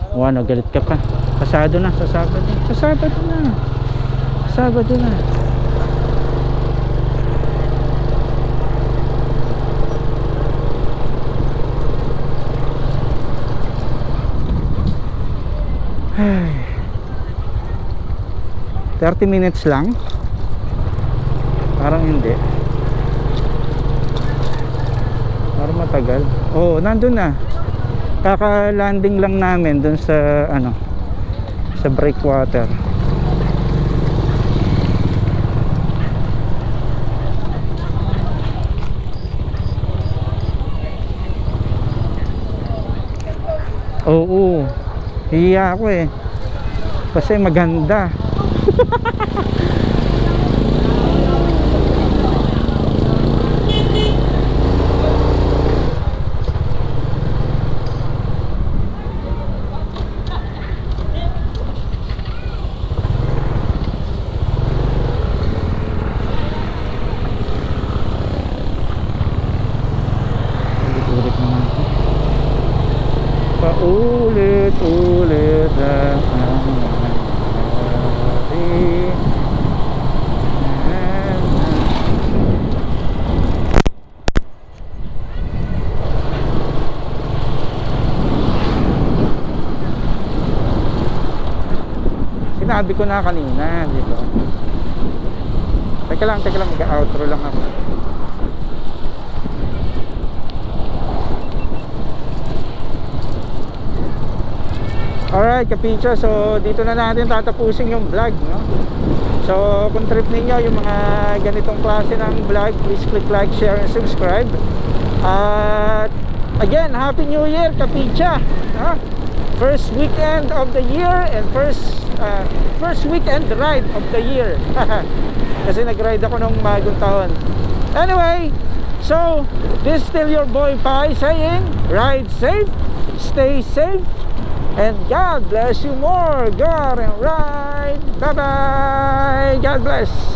O ano, galit ka pa? Pasado na, sa Sabado. Sa Sabado na. Sabado na. Ay. 30 minutes lang. Parang hindi. Parang matagal. Oo, nandun na. Kaka-landing lang namin dun sa ano, sa breakwater. Oo. Hiya ako eh. Kasi maganda. Ulit-ulit naman ito. Paulit-ulit ang nangyari. Sinabi ko na kanina, di ba? Teka lang, mag-outro lang ako. Alright, kapitcha, so dito na natin tatapusin yung vlog, no? So kung trip ninyo yung mga ganitong klase ng vlog, please click like, share, and subscribe. At again, Happy New Year, kapitcha, no? First weekend of the year and first weekend ride of the year. Kasi nag-ride ako nung bagong taon. Anyway, so this is still your boy Pai saying, ride safe, stay safe, and God bless you more. Go and ride. Bye bye. God bless.